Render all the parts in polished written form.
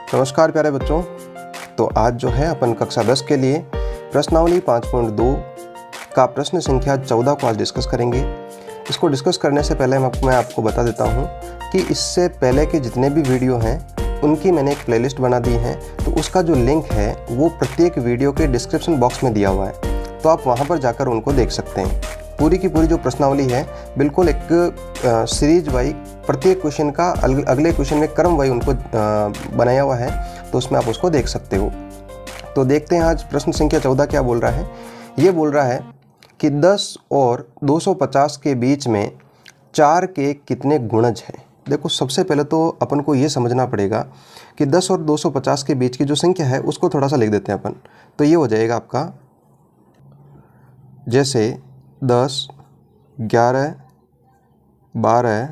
नमस्कार प्यारे बच्चों। तो आज जो है अपन कक्षा 10 के लिए प्रश्नावली 5.2 का प्रश्न संख्या 14 को आज डिस्कस करेंगे। इसको डिस्कस करने से पहले मैं आपको बता देता हूँ कि इससे पहले के जितने भी वीडियो हैं उनकी मैंने एक प्लेलिस्ट बना दी है, तो उसका जो लिंक है वो प्रत्येक वीडियो के डिस्क्रिप्शन बॉक्स में दिया हुआ है, तो आप वहाँ पर जाकर उनको देख सकते हैं। पूरी की पूरी जो प्रश्नावली है बिल्कुल एक सीरीज वाइज प्रत्येक क्वेश्चन का अगले क्वेश्चन में क्रम वाइज उनको बनाया हुआ है, तो उसमें आप उसको देख सकते हो। तो देखते हैं आज प्रश्न संख्या 14 क्या बोल रहा है। ये बोल रहा है कि 10 और 250 के बीच में 4 के कितने गुणज हैं। देखो, सबसे पहले तो अपन को ये समझना पड़ेगा कि 10 और 250 के बीच की जो संख्या है उसको थोड़ा सा लिख देते हैं अपन। तो ये हो जाएगा आपका, जैसे 10, 11, 12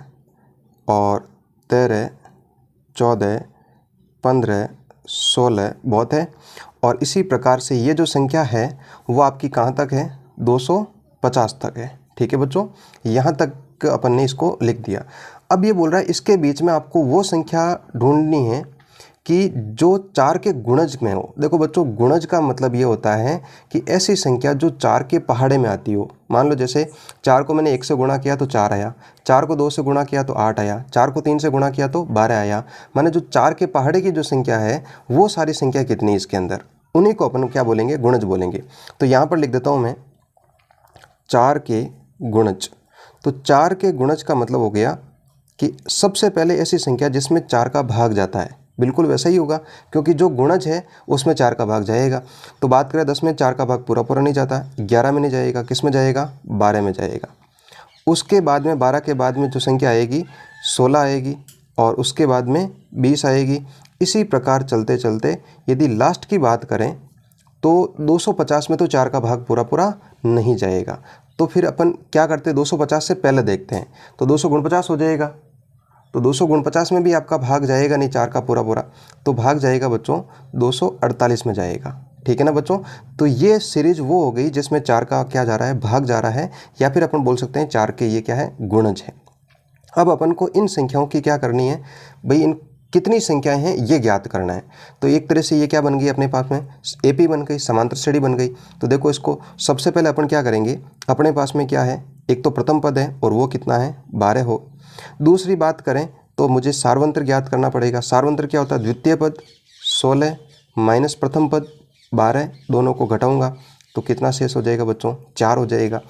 और 13, 14, 15, 16 बहुत है। और इसी प्रकार से ये जो संख्या है वो आपकी कहाँ तक है, 250 तक है। ठीक है बच्चों, यहाँ तक अपन ने इसको लिख दिया। अब ये बोल रहा है इसके बीच में आपको वो संख्या ढूंढनी है कि जो 4 के गुणज में हो। देखो बच्चों, गुणज का मतलब ये होता है कि ऐसी संख्या जो 4 के पहाड़े में आती हो। मान लो जैसे 4 को मैंने 1 से गुणा किया तो 4 आया, 4 को 2 से गुणा किया तो 8 आया, 4 को 3 से गुणा किया तो 12 आया। माने जो 4 के पहाड़े की जो संख्या है वो सारी संख्या कितनी है इसके अंदर, उन्हीं को अपन क्या बोलेंगे, गुणज बोलेंगे। तो यहाँ पर लिख देता हूँ मैं 4 के गुणज। तो 4 के गुणज का मतलब हो गया कि सबसे पहले ऐसी संख्या जिसमें 4 का भाग जाता है। बिल्कुल वैसा ही होगा, क्योंकि जो गुणज है उसमें 4 का भाग जाएगा। तो बात करें 10 में 4 का भाग पूरा पूरा नहीं जाता, 11 में नहीं जाएगा, किस में जाएगा, 12 में जाएगा। उसके बाद में 12 के बाद में जो संख्या आएगी 16 आएगी, और उसके बाद में 20 आएगी। इसी प्रकार चलते चलते यदि लास्ट की बात करें तो 250 में तो 4 का भाग पूरा पूरा नहीं जाएगा। तो फिर अपन क्या करते हैं, 250 से पहले देखते हैं। तो 249 हो जाएगा। तो 249 में भी आपका भाग जाएगा नहीं 4 का पूरा पूरा, तो भाग जाएगा बच्चों 248 में जाएगा। ठीक है ना बच्चों। तो ये सीरीज वो हो गई जिसमें 4 का क्या जा रहा है, भाग जा रहा है, या फिर अपन बोल सकते हैं 4 के ये क्या है, गुणज है। अब अपन को इन संख्याओं की क्या करनी है भाई, इन कितनी संख्याएं हैं ये ज्ञात करना है। तो एक तरह से ये क्या बन गई अपने पास में, एपी बन गई, समांतर श्रेणी बन गई। तो देखो, इसको सबसे पहले अपन क्या करेंगे, अपने पास में क्या है, एक तो प्रथम पद है और वो कितना है, 12 हो। दूसरी बात करें तो मुझे सार्वंत्र ज्ञात करना पड़ेगा। सार्वंत्र क्या होता है, द्वितीय पद 16 माइनस प्रथम पद 12, दोनों को घटाऊंगा तो कितना शेष हो जाएगा बच्चों, 4 हो जाएगा।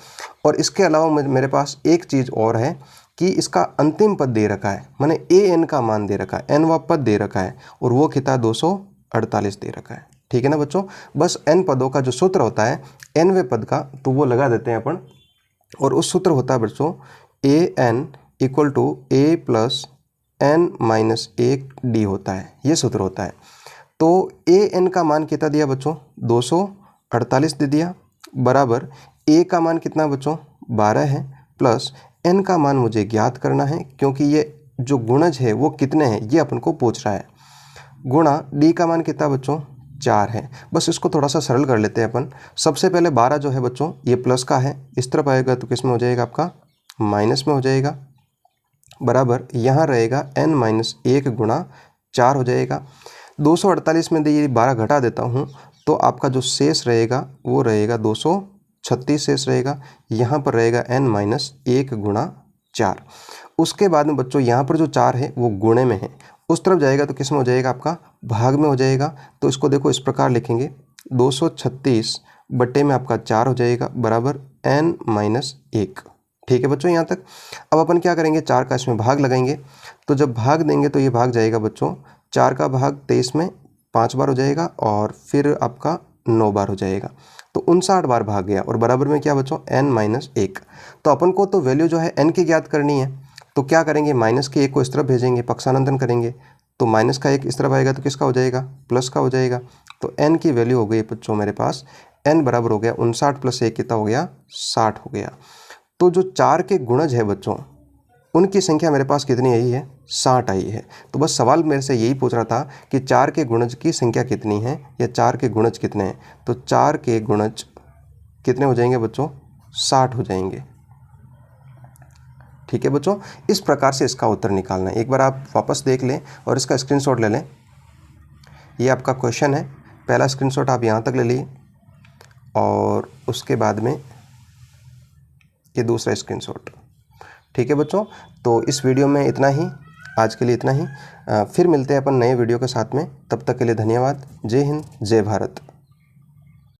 और इसके अलावा मेरे पास एक चीज़ और है कि इसका अंतिम पद दे रखा है, माने an का मान दे रखा है, n वा पद दे रखा है, और वो कितना 248 दे रखा है। ठीक है ना बच्चों। बस n पदों का जो सूत्र होता है nवें पद का, तो वो लगा देते हैं अपन। और उस सूत्र होता है बच्चों an equal to a plus n minus 1d होता है, ये सूत्र होता है। तो an का मान कितना दिया बच्चों, 248 दे दिया, बराबर a का मान कितना बच्चों, 12 है, प्लस n का मान मुझे ज्ञात करना है, क्योंकि ये जो गुणज है वो कितने हैं ये अपन को पूछ रहा है। गुणा d का मान कितना बच्चों, 4 है। बस इसको थोड़ा सा सरल कर लेते हैं अपन। सबसे पहले 12 जो है बच्चों ये प्लस का है, इस तरफ आएगा तो किस में हो जाएगा, आपका माइनस में हो जाएगा, बराबर यहाँ रहेगा n माइनस 1 गुणा 4 हो जाएगा। 248 में ये 12 घटा देता हूँ तो आपका जो शेष रहेगा वो रहेगा 236 शेष रहेगा। यहाँ पर रहेगा n माइनस 1 गुणा 4। उसके बाद में बच्चों यहाँ पर जो 4 है वो गुणे में है, उस तरफ जाएगा तो किस में हो जाएगा, आपका भाग में हो जाएगा। तो इसको देखो इस प्रकार लिखेंगे, 236 बट्टे में आपका 4 हो जाएगा, बराबर n माइनस 1। ठीक है बच्चों यहाँ तक। अब अपन क्या करेंगे, 4 का इसमें भाग लगाएंगे। तो जब भाग देंगे तो ये भाग जाएगा बच्चों, 4 का भाग 23 में 5 बार हो जाएगा, और फिर आपका 9 बार हो जाएगा, तो 59 बार भाग गया। और बराबर में क्या बच्चों, n माइनस 1। तो अपन को तो वैल्यू जो है n की ज्ञात करनी है, तो क्या करेंगे, माइनस के 1 को इस तरफ भेजेंगे, पक्षानंदन करेंगे, तो माइनस का 1 इस तरफ आएगा तो किसका हो जाएगा, प्लस का हो जाएगा। तो n की वैल्यू हो गई बच्चों मेरे पास, n बराबर हो गया 59 प्लस 1 कितना हो गया, 60 हो गया। तो जो 4 के गुणज है बच्चों उनकी संख्या मेरे पास कितनी आई है, 60 आई है। तो बस सवाल मेरे से यही पूछ रहा था कि 4 के गुणज की संख्या कितनी है, या 4 के गुणज कितने हैं। तो 4 के गुणज कितने हो जाएंगे बच्चों, 60 हो जाएंगे। ठीक है बच्चों, इस प्रकार से इसका उत्तर निकालना है। एक बार आप वापस देख लें और इसका स्क्रीनशॉट ले लें। ये आपका क्वेश्चन है। पहला स्क्रीनशॉट आप यहाँ तक ले लिए और उसके बाद में ये दूसरा स्क्रीनशॉट। ठीक है बच्चों, तो इस वीडियो में इतना ही, आज के लिए इतना ही। फिर मिलते हैं अपन नए वीडियो के साथ में। तब तक के लिए धन्यवाद। जय हिंद, जय भारत।